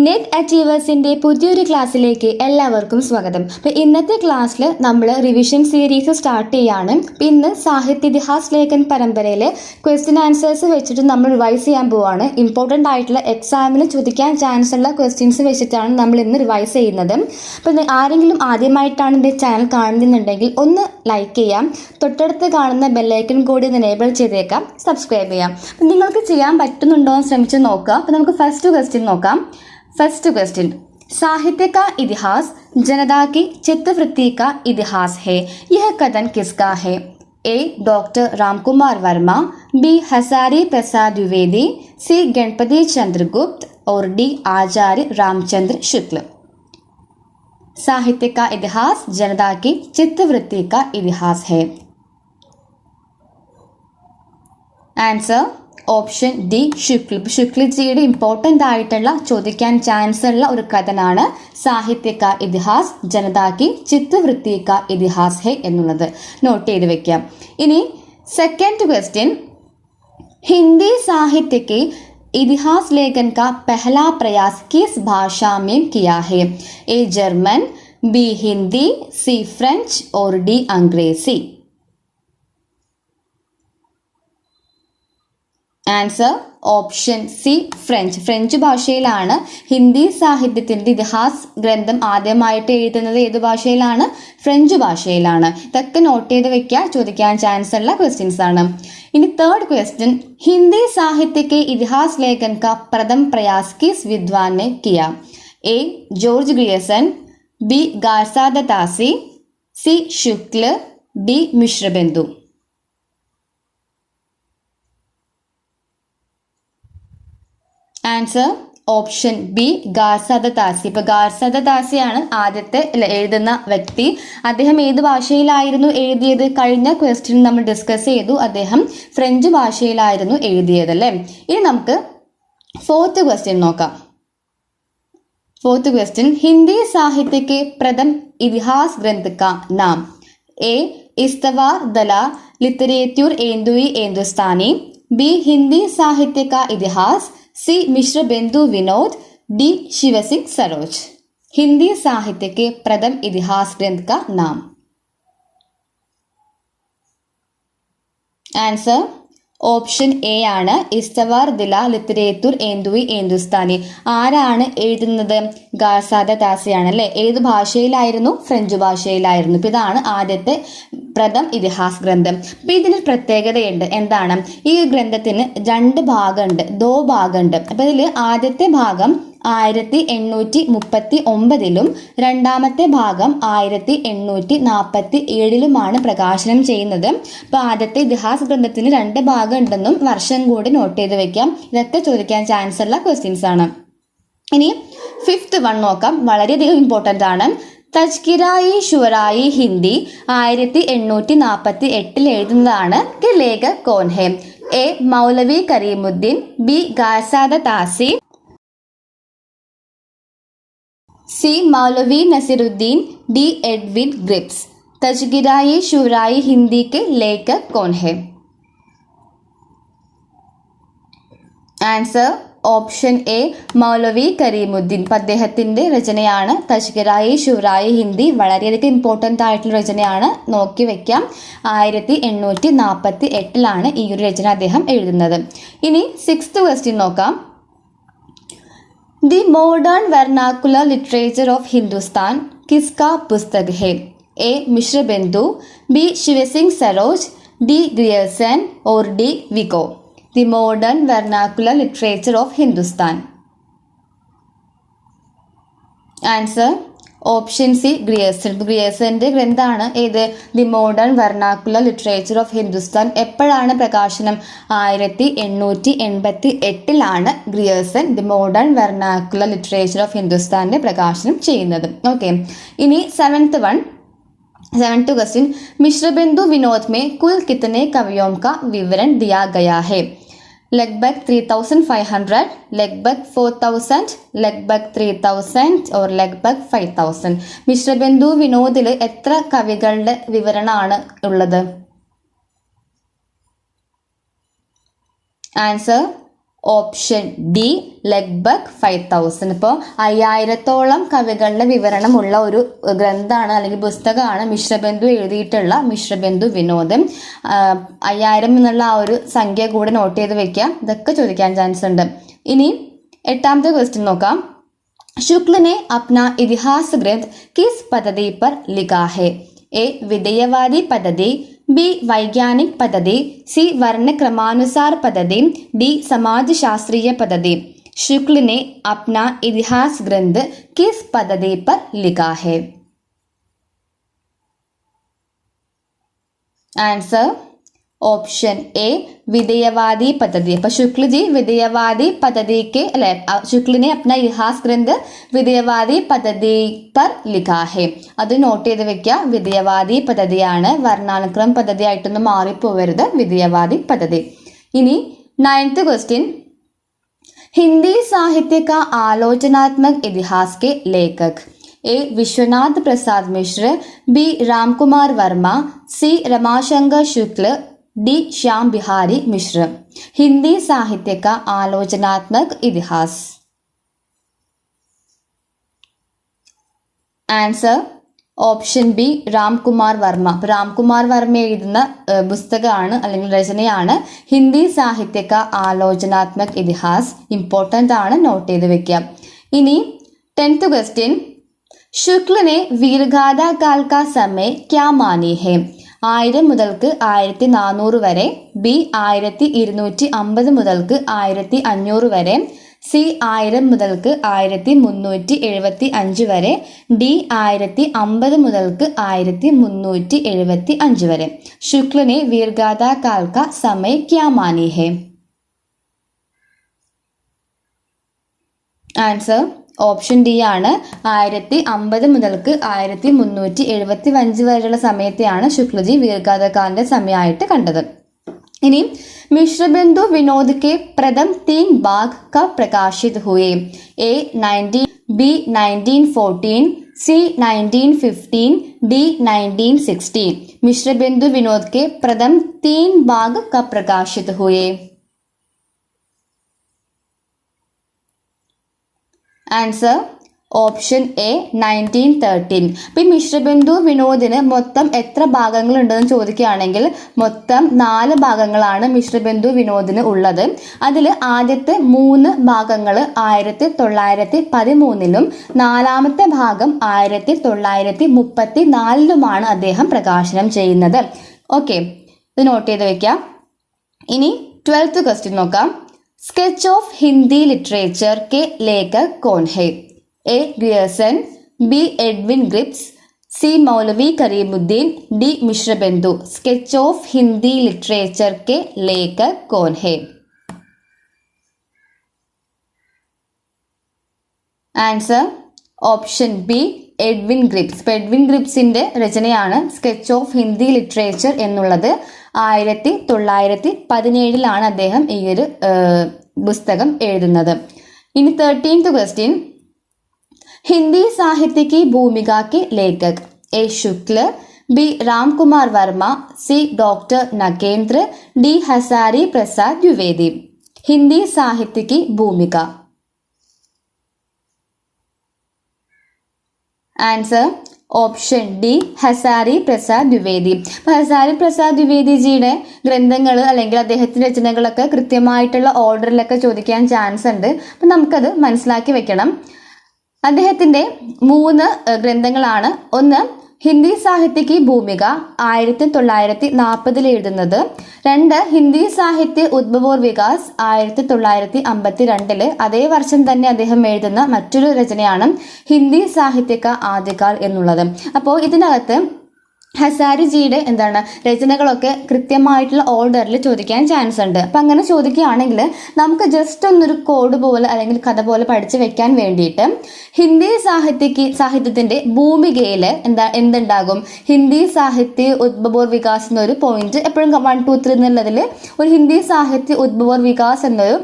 Net അച്ചീവേഴ്സിൻ്റെ പുതിയൊരു ക്ലാസ്സിലേക്ക് എല്ലാവർക്കും സ്വാഗതം. അപ്പോൾ ഇന്നത്തെ ക്ലാസ്സിൽ നമ്മൾ റിവിഷൻ സീരീസ് സ്റ്റാർട്ട് ചെയ്യാണ്. ഇന്ന് സാഹിത്യ ഇതിഹാസ് ലേഖൻ പരമ്പരയിലെ ക്വസ്റ്റ്യൻ ആൻസേഴ്സ് വെച്ചിട്ട് നമ്മൾ റിവൈസ് ചെയ്യാൻ പോവാണ്. ഇമ്പോർട്ടൻ്റ് ആയിട്ടുള്ള എക്സാമിന് ചോദിക്കാൻ ചാൻസ് ഉള്ള ക്വസ്റ്റ്യൻസ് വെച്ചിട്ടാണ് നമ്മൾ ഇന്ന് റിവൈസ് ചെയ്യുന്നത്. അപ്പോൾ ആരെങ്കിലും ആദ്യമായിട്ടാണ് എൻ്റെ ചാനൽ കാണുന്നുണ്ടെങ്കിൽ ഒന്ന് ലൈക്ക് ചെയ്യാം, തൊട്ടടുത്ത് കാണുന്ന ബെല്ലൈക്കൺ കൂടി ഒന്ന് എനേബിൾ ചെയ്തേക്കാം, സബ്സ്ക്രൈബ് ചെയ്യാം. അപ്പം നിങ്ങൾക്ക് ചെയ്യാൻ പറ്റുന്നുണ്ടോ എന്ന് ശ്രമിച്ച് നോക്കുക. അപ്പോൾ നമുക്ക് ഫസ്റ്റ് ക്വസ്റ്റ്യൻ നോക്കാം. फर्स्ट क्वेश्चन, साहित्य का इतिहास जनता की चित्तवृत्ति का इतिहास है, यह कथन किसका है? A doctor Ramkumar Verma, B Hazari Prasad Dwivedi, सी गणपति चंद्रगुप्त और डी आचार्य रामचंद्र शुक्ल. साहित्य का इतिहास जनता की चित्तवृत्ति का इतिहास है. Answer option D Shukla. ശുക്ലജിയുടെ ഇമ്പോർട്ടൻ്റ് ആയിട്ടുള്ള ചോദിക്കാൻ ചാൻസ് ഉള്ള ഒരു കഥനാണ് സാഹിത്യ കാ ഇതിഹാസ് ജനതാ കി ചിത്തവൃത്തി കാ ഇതിഹാസ് ഹെ എന്നുള്ളത്. നോട്ട് ചെയ്ത് വെക്കാം. ഇനി സെക്കൻഡ് ക്വസ്റ്റ്യൻ, ഹിന്ദി സാഹിത്യ के इतिहास लेखन का पहला प्रयास किस भाषा में किया है? A German, B Hindi, C French और डी अंग्रेजी. Answer option C French. French ഭാഷയിലാണ് ഹിന്ദി സാഹിത്യത്തിൻ്റെ ഇതിഹാസ് ഗ്രന്ഥം ആദ്യമായിട്ട് എഴുതുന്നത്. ഏത് ഭാഷയിലാണ്? ഫ്രഞ്ച് ഭാഷയിലാണ്. ഇതൊക്കെ നോട്ട് ചെയ്ത് വെക്കുക, ചോദിക്കാൻ ചാൻസ് ഉള്ള ക്വസ്റ്റ്യൻസ് ആണ്. ഇനി തേർഡ് ക്വസ്റ്റ്യൻ, ഹിന്ദി സാഹിത്യ के इतिहास लेखन का प्रथम प्रयास किस विद्वान ने किया? A George Grierson, B Garcin de Tassy, C Shukla, D Mishrabandhu. Answer option B Garcin de Tassy. ഇപ്പോൾ ഗാർസാദാസിയാണ് ആദ്യത്തെ എഴുതുന്ന വ്യക്തി. അദ്ദേഹം ഏത് ഭാഷയിലായിരുന്നു എഴുതിയത്? കഴിഞ്ഞ ക്വസ്റ്റ്യൻ നമ്മൾ ഡിസ്കസ് ചെയ്തു, അദ്ദേഹം ഫ്രഞ്ച് ഭാഷയിലായിരുന്നു എഴുതിയത് അല്ലേ. ഇനി നമുക്ക് ഫോർത്ത് ക്വസ്റ്റ്യൻ നോക്കാം. ഫോർത്ത് ക്വസ്റ്റ്യൻ, ഹിന്ദി സാഹിത്യ के प्रथम इतिहास ग्रंथ का नाम? ए इस्तवार दला लिटरेचर एंदुई एंदुस्तानी, बी हिंदी साहित्य का इतिहास, सी मिश्रबिंदु विनोद, डी शिव सिंह सरोज. हिंदी साहित्य के प्रथम इतिहास ग्रंथ का नाम. ആൻസർ ഓപ്ഷൻ എ ആണ്, ഇസ്തവാർ ദില ലിറ്ററേച്ചർ ഏന്തുയി ഏന്തുസ്ഥാനി. ആരാണ് എഴുതുന്നത്? ഗാർസാദാസിയാണ് അല്ലേ. ഏത് ഭാഷയിലായിരുന്നു? ഫ്രഞ്ച് ഭാഷയിലായിരുന്നു. ഇപ്പം ഇതാണ് ആദ്യത്തെ പ്രഥം ഇതിഹാസ് ഗ്രന്ഥം. അപ്പം ഇതിന് പ്രത്യേകതയുണ്ട്. എന്താണ്? ഈ ഗ്രന്ഥത്തിന് രണ്ട് ഭാഗമുണ്ട്, ദോ ഭാഗമുണ്ട്. അപ്പം ഇതിൽ ആദ്യത്തെ ഭാഗം 1839 രണ്ടാമത്തെ ഭാഗം 1847 പ്രകാശനം ചെയ്യുന്നത്. അപ്പോൾ ആദ്യത്തെ ഇതിഹാസ ഗ്രന്ഥത്തിന് രണ്ട് ഭാഗം ഉണ്ടെന്നും വർഷം കൂടി നോട്ട് ചെയ്ത് വെക്കാം. ഇതൊക്കെ ചോദിക്കാൻ ചാൻസ് ഉള്ള ക്വസ്റ്റ്യൻസ് ആണ്. ഇനി ഫിഫ്ത്ത് വൺ നോക്കാം. വളരെയധികം ഇമ്പോർട്ടൻ്റ് ആണ്. തജ്കിരായി ഷുറായി ഹിന്ദി 1848 എഴുതുന്നതാണ്. ലേഖക് കോൻ ഹെ? A Maulvi Karimuddin, B Garcin de Tassy, C Maulvi Nasiruddin, D Edwin Greaves. Tazkirai Shurai Hindi के लेखक कौन है? Answer option A Maulvi Karimuddin. അദ്ദേഹത്തിൻ്റെ രചനയാണ് തജ്കിറായി ഷുറായി ഹിന്ദി. വളരെയധികം ഇമ്പോർട്ടൻ്റ് ആയിട്ടുള്ള രചനയാണ്, നോക്കി വെക്കാം. 1848 ഈ ഒരു രചന അദ്ദേഹം എഴുതുന്നത്. ഇനി സിക്സ്ത് ക്വസ്റ്റ്യൻ നോക്കാം. The modern vernacular literature of Hindustan किसका पुस्तक है? A Mishrabandhu, B Shiv Singh Saroj, D Grierson और D Vico. The modern vernacular literature of Hindustan. Answer option C Grierson. ഗ്രിയർസൻ്റെ ഗ്രന്ഥമാണ് ഏത്? The modern vernacular literature of Hindustan. എപ്പോഴാണ് പ്രകാശനം? 1888 Grierson the modern vernacular literature of ഹിന്ദുസ്ഥാൻ്റെ പ്രകാശനം ചെയ്യുന്നത്. ഓക്കെ. ഇനി സെവൻത്ത് क्वेश्चन, मिश्रबिंदु विनोद में कुल कितने कवियों का विवरण दिया गया है? लगभग 3500, लगभग 4000, लगभग 3000 और लगभग 5000. മിശ്രബിന്ദു വിനോദിൽ എത്ര കവികളുടെ വിവരണമാണ് ഉള്ളത്? ആൻസർ ഓപ്ഷൻ ഡി ലഗ്ഭഗ് 5000. ഇപ്പോൾ 5000-ഓളം കവികളുടെ വിവരണമുള്ള ഒരു ഗ്രന്ഥമാണ് അല്ലെങ്കിൽ പുസ്തകമാണ് മിശ്രബന്ധു എഴുതിയിട്ടുള്ള മിശ്രബന്ധു വിനോദ്. 5000 എന്നുള്ള ആ ഒരു സംഖ്യ കൂടെ നോട്ട് ചെയ്ത് വെക്കാം, ഇതൊക്കെ ചോദിക്കാൻ ചാൻസ് ഉണ്ട്. ഇനി 8ാമത്തെ ക്വസ്റ്റ്യൻ നോക്കാം. शुक्ल ने अपना इतिहास ग्रंथ किस पद्धति पर लिखा है? ए विधेयवादी पद्धति, बी वैज्ञानिक पद्धति, सी वर्ण क्रमानुसार पद्धति, डी समाजशास्त्रीय पद्धति. शुक्ल ने अपना इतिहास ग्रंथ किस पद्धति पर लिखा है? आंसर ഓപ്ഷൻ എ വിധേയവാദി പദ്ധതി. അപ്പൊ ശുക്ലജി വിധേയവാദി പദ്ധതിക്ക് അല്ലെ, ശുക്ലിനെ അപ്ന ഇതിഹാസ് ഗ്രന്ഥ് വിധേയവാദി പദ്ധതി പർ ലിഖാ ഹെ. അത് നോട്ട് ചെയ്ത് വെക്കുക, വിധേയവാദി പദ്ധതിയാണ്, വർണ്ണാനുക്രമ പദ്ധതി ആയിട്ടൊന്നും മാറിപ്പോവരുത്, വിധേയവാദി പദ്ധതി. ഇനി 9th क्वेश्चन. हिंदी साहित्य का आलोचनात्मक इतिहास के लेखक ए विश्वनाथ प्रसाद मिश्र, बी रामकुमार वर्मा, सी रमाशंकर शुक्ल, डी श्याम बिहारी मिश्र. हिंदी साहित्य का आलोचनात्मक इतिहास. Answer option B Ramkumar Varma. Ramkumar Varma എഴുതുന്ന പുസ്തകമാണ് അല്ലെങ്കിൽ രചനയാണ് ഹിന്ദി സാഹിത്യ കാ ആലോചനാത്മക് ഇതിഹാസ്. ഇമ്പോർട്ടൻ്റ് ആണ്, നോട്ട് ചെയ്ത് വെക്കാം. ഇനി 10th क्वेश्चन. शुक्ल ने वीरगाथा काल का समय क्या मानी है? 1000 മുതൽക്ക് 1400 വരെ, ബി 1250 മുതൽക്ക് 1500 വരെ, സി 1000 മുതൽക്ക് 1375 വരെ, ഡി 1050 മുതൽക്ക് 1375 വരെ. शुक्ल ने वीरगाथा काल का समय क्या मानी है? ആൻസർ ഓപ്ഷൻ ഡി ആണ്. 1050 മുതൽക്ക് 1375 വരെയുള്ള സമയത്തെയാണ് ശുക്ലജി വീരഗാഥാകാലിന്റെ സമയമായിട്ട് കണ്ടത്. ഇനി मिश्रबंधु विनोद के प्रथम 3 भाग कब प्रकाशित हुए? ए 19, बी 1914, सी 1915, डी 1916. मिश्रबंधु विनोद के प्रथम 3 भाग कब प्रकाशित हुए? Answer option A 1913. ഇപ്പം ഈ മിശ്രബന്ധു വിനോദിന് മൊത്തം എത്ര ഭാഗങ്ങളുണ്ടെന്ന് ചോദിക്കുകയാണെങ്കിൽ മൊത്തം 4 ഭാഗങ്ങളാണ് മിശ്രബന്ധു വിനോദിന് ഉള്ളത്. അതിൽ ആദ്യത്തെ 3 ഭാഗങ്ങൾ 1913-ലും 4ാമത്തെ ഭാഗം 1934-ലുമാണ് അദ്ദേഹം പ്രകാശനം ചെയ്യുന്നത്. ഓക്കെ, ഇത് നോട്ട് ചെയ്ത് വെക്കാം. ഇനി 12th क्वेश्चन നോക്കാം. स्केच ऑफ हिंदी लिटरेचर के लेखक कौन है? A Grierson, B Edwin Greaves, C Maulvi Karimuddin, D Mishrabandhu. Sketch of Hindi literature के लेखक कौन है? Answer option B Edwin Greaves. Edwin ഗ്രിപ്സിന്റെ രചനയാണ് സ്കെച്ച് ഓഫ് ഹിന്ദി ലിറ്ററേച്ചർ എന്നുള്ളത്. 1917-ലാണ് അദ്ദേഹം ഈ ഒരു പുസ്തകം എഴുതുന്നത്. ഇനി 13th क्वेश्चन. हिंदी साहित्य की भूमिका के लेखक ए शुक्ल, बी रामकुमार वर्मा, सी डॉक्टर नगेंद्र, डी हजारी प्रसाद द्विवेदी. हिंदी साहित्य की भूमिका. Answer option D Hazari Prasad Dwivedi. അപ്പോൾ ഹസാരി പ്രസാദ് ദ്വിവേദിജിയുടെ ഗ്രന്ഥങ്ങൾ അല്ലെങ്കിൽ അദ്ദേഹത്തിൻ്റെ രചനകളൊക്കെ കൃത്യമായിട്ടുള്ള ഓർഡറിലൊക്കെ ചോദിക്കാൻ ചാൻസ് ഉണ്ട്. അപ്പം നമുക്കത് മനസ്സിലാക്കി വെക്കണം. അദ്ദേഹത്തിൻ്റെ 3 ഗ്രന്ഥങ്ങളാണ്. ഒന്ന് ഹിന്ദി സാഹിത്യക്ക് ഭൂമിക 1940 എഴുതുന്നത്. 2 ഹിന്ദി സാഹിത്യ ഉദ്ഭവോർ വികാസ് 1952 അതേ വർഷം തന്നെ അദ്ദേഹം എഴുതുന്ന മറ്റൊരു രചനയാണ് ഹിന്ദി സാഹിത്യക ആദ്യകാൽ എന്നുള്ളത്. അപ്പോൾ ഇതിനകത്ത് ഹസാരിജിയുടെ രചനകളൊക്കെ കൃത്യമായിട്ടുള്ള ഓർഡറിൽ ചോദിക്കാൻ ചാൻസ് ഉണ്ട്. അപ്പം അങ്ങനെ ചോദിക്കുകയാണെങ്കിൽ നമുക്ക് ജസ്റ്റ് ഒന്നൊരു കോഡ് പോലെ അല്ലെങ്കിൽ കഥ പോലെ പഠിച്ചു വെക്കാൻ വേണ്ടിയിട്ട് ഹിന്ദി സാഹിത്യത്തിൻ്റെ ഭൂമികയിൽ എന്തുണ്ടാകും? ഹിന്ദി സാഹിത്യ ഉദ്ഭവോർ വികാസ് എന്നൊരു പോയിന്റ് എപ്പോഴും 1, 2, 3 എന്നുള്ളതിൽ ഒരു ഹിന്ദി സാഹിത്യ ഉദ്ഭവോർ വികാസ് എന്നൊരു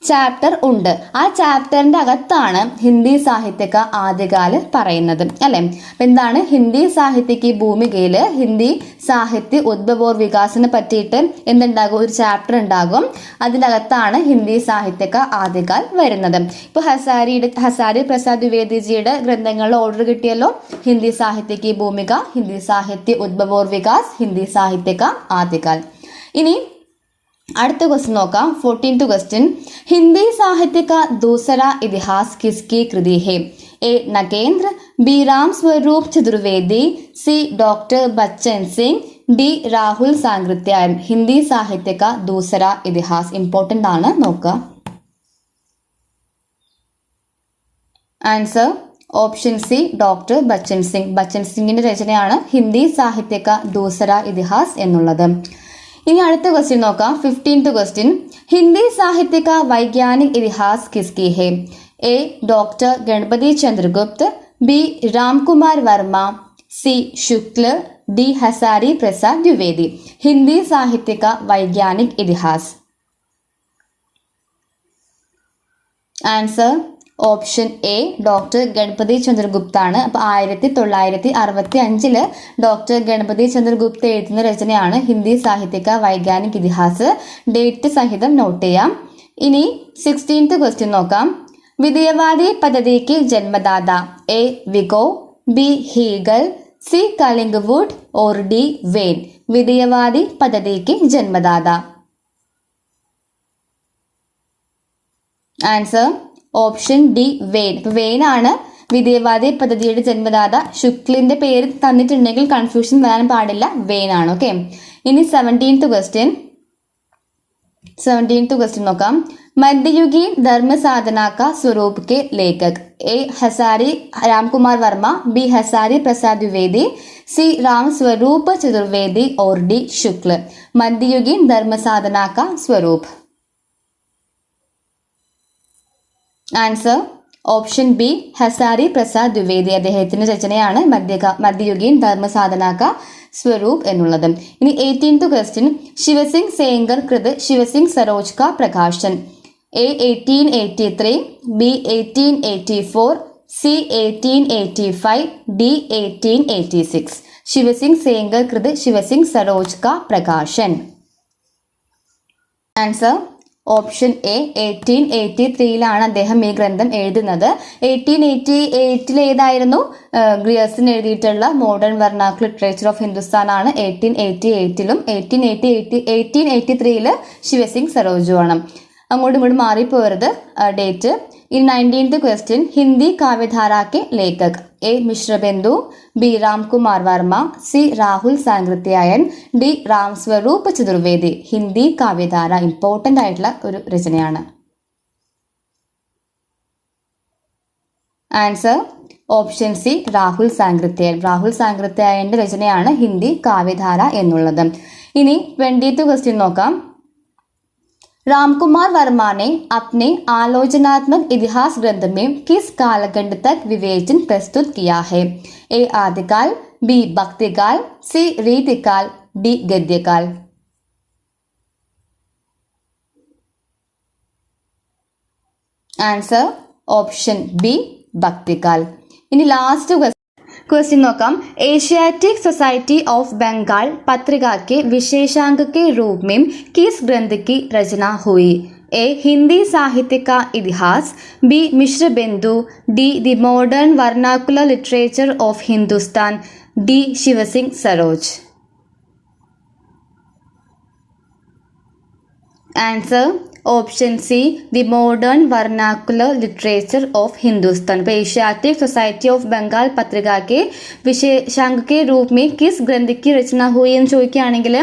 ചാപ്റ്റർ ഉണ്ട്. ആ ചാപ്റ്ററിൻ്റെ അകത്താണ് ഹിന്ദി സാഹിത്യക ആദ്യകാല് പറയുന്നത് അല്ലേ. അപ്പം എന്താണ് ഹിന്ദി സാഹിത്യക്ക് ഭൂമികയിൽ ഹിന്ദി സാഹിത്യ ഉദ്ഭവോർ വികാസിനെ പറ്റിയിട്ട് എന്തുണ്ടാകും, ഒരു ചാപ്റ്റർ ഉണ്ടാകും. അതിൻ്റെ അകത്താണ് ഹിന്ദി സാഹിത്യക ആദ്യകാൽ വരുന്നത്. ഇപ്പോൾ ഹസാരി പ്രസാദ് ദ്വിവേദിജിയുടെ ഗ്രന്ഥങ്ങളുടെ ഓർഡർ കിട്ടിയല്ലോ. ഹിന്ദി സാഹിത്യക്ക് ഭൂമിക, ഹിന്ദി സാഹിത്യ ഉദ്ഭവോർ വികാസ്, ഹിന്ദി സാഹിത്യക ആദ്യകാൽ. ഇനി അടുത്ത ക്വസ്റ്റ്യൻ നോക്കാം. 14th क्वेश्चन, हिंदी साहित्य का दूसरा इतिहास किसकी कृति है? ए नगेंद्र, बी राम स्वरूप चतुर्वेदी, सी डॉक्टर बच्चन सिंह, डी राहुल सांकृत्यायन. हिंदी साहित्य का दूसरा इतिहास इम्पोर्टेंट ആണ്, നോക്കുക. Answer option C doctor Bachchan Singh. Bachchan സിംഗിന്റെ രചനയാണ് ഹിന്ദി സാഹിത്യ കാ ദൂസര ഇതിഹാസ് എന്നുള്ളത്. ഇനി അടുത്ത ക്വസ്റ്റ്യൻ നോക്കാം. 15th क्वेश्चन, हिंदी साहित्य का वैज्ञानिक इतिहास किसकी है? A doctor Ganapati Chandragupta, B Ramkumar Verma, C Shukla, D Hazari Prasad Dwivedi. Hindi साहित्य का वैज्ञानिक इतिहास. Answer option A doctor Ganapati Chandragupta ആണ്. അപ്പോൾ 1965 ഡോക്ടർ ഗണപതി ചന്ദ്രഗുപ്ത എഴുതുന്ന രചനയാണ് ഹിന്ദി സാഹിത്യക വൈജ്ഞാനിക് ഇതിഹാസ്. ഡേറ്റ് സഹിതം നോട്ട് ചെയ്യാം. ഇനി 16th क्वेश्चन നോക്കാം. വിധേയവാദി പദ്ധതിക്ക് ജന്മദാത? A Vico, B Hegel, C Collingwood or D വെയ്ൻ. വിധേയവാദി പദ്ധതിക്ക് ജന്മദാത. ആൻസർ ഓപ്ഷൻ ഡി വെയ്ൻ. വെയ്ൻ ആണ് വിധേയവാദി പദ്ധതിയുടെ ജന്മദാത. ശുക്ലിന്റെ പേര് തന്നിട്ടുണ്ടെങ്കിൽ കൺഫ്യൂഷൻ വരാൻ പാടില്ല, വെയ്ൻ ആണ്. ഓക്കെ. ഇനി 17th क्वेश्चन നോക്കാം. मध्ययुगीन धर्म साधना का स्वरूप के लेखक? ए हसारी रामकुमार वर्मा, बी हसारी प्रसाद द्विवेदी, सी राम स्वरूप चतुर्वेदी और डी शुक्ल. मध्ययुगीन धर्म साधना का स्वरूप. Answer option B Hazari Prasad Dwivedi. അദ്ദേഹത്തിന്റെ രചനയാണ് മധ്യയുഗീൻ ധർമ്മസാധനാക സ്വരൂപ് എന്നുള്ളത്. ഇനി 18th क्वेश्चन, ശിവസിംഗ് സേങ്കർ കൃത് ശിവസിംഗ് സരോജ് കാ പ്രകാശൻ? A 1883, B 1884, C 1885, D 1886. Shivsingh Sengar കൃത് ശിവസിംഗ് സരോജ് കാ പ്രകാശൻ. ആൻസർ ഓപ്ഷൻ എ 1883 അദ്ദേഹം ഈ ഗ്രന്ഥം എഴുതുന്നത്. 1888 ഏതായിരുന്നു? ഗ്രിയർസൺ എഴുതിയിട്ടുള്ള modern vernacular literature of Hindustan ആണ് 1888. 1883 ശിവസിംഗ് സരോജു ആണ്. അങ്ങോട്ടും ഇങ്ങോട്ടും മാറിപ്പോരുത് date. In 19th question, Hindi Kavyadhara के लेखक? A Mishrabandhu, B Ramkumar Verma, C Rahul Sankrityayan, D Ram Swaroop Chaturvedi. Hindi Kavyadhara important ആയിട്ടുള്ള ഒരു രചനയാണ്. Answer option C Rahul Sankrityayan. Rahul സാങ്കൃത്യായൻ്റെ രചനയാണ് ഹിന്ദി കാവ്യധാര എന്നുള്ളത്. ഇനി 20th क्वेश्चन നോക്കാം. रामकुमार वर्मा ने अपने आलोचनात्मक इतिहास ग्रंथ में किस कालखंड तक विवेचन प्रस्तुत किया है? ए आदिकाल, बी भक्तिकाल, सी रीतिकाल, डी गद्यकाल. ആൻസർ ഓപ്ഷൻ ബി ഭക്തികാൽ. ഇനി ലാസ്റ്റ് क्वेश्चन നോക്കാം. एशियाटिक सोसाइटी ऑफ बंगाल पत्रिका के विशेषांक के रूप में किस ग्रंथ की रचना हुई? ए हिंदी साहित्य का इतिहास, B Mishra Bandhu, D the modern vernacular literature of Hindustan, D Shivsingh Saroj. Answer option C the modern vernacular literature of Hindustan. ഇപ്പോൾ एशियाटिक सोसाइटी ऑफ बंगाल पत्रिका के विशेषांक के रूप में किस ग्रंथ की रचना हुई എന്ന് ചോദിക്കുകയാണെങ്കിൽ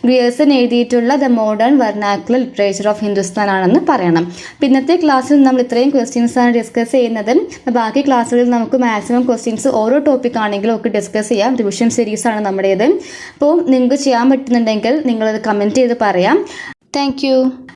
ഗ്രിയർസൺ എഴുതിയിട്ടുള്ള the modern vernacular literature of Hindustan ആണെന്ന് പറയണം. അപ്പോൾ ഇന്നത്തെ ക്ലാസ്സിൽ നമ്മൾ ഇത്രയും ക്വസ്റ്റ്യൻസ് ആണ് ഡിസ്കസ് ചെയ്യുന്നത്. ബാക്കി ക്ലാസ്സുകളിൽ നമുക്ക് മാക്സിമം ക്വസ്റ്റ്യൻസ് ഓരോ ടോപ്പിക് ആണെങ്കിലും ഒക്കെ ഡിസ്കസ് ചെയ്യാം. റിവിഷൻ സീരീസ് ആണ് നമ്മുടേത്. അപ്പോൾ നിങ്ങൾക്ക് ചെയ്യാൻ പറ്റുന്നുണ്ടെങ്കിൽ നിങ്ങളത് കമൻറ്റ് ചെയ്ത് പറയാം. താങ്ക്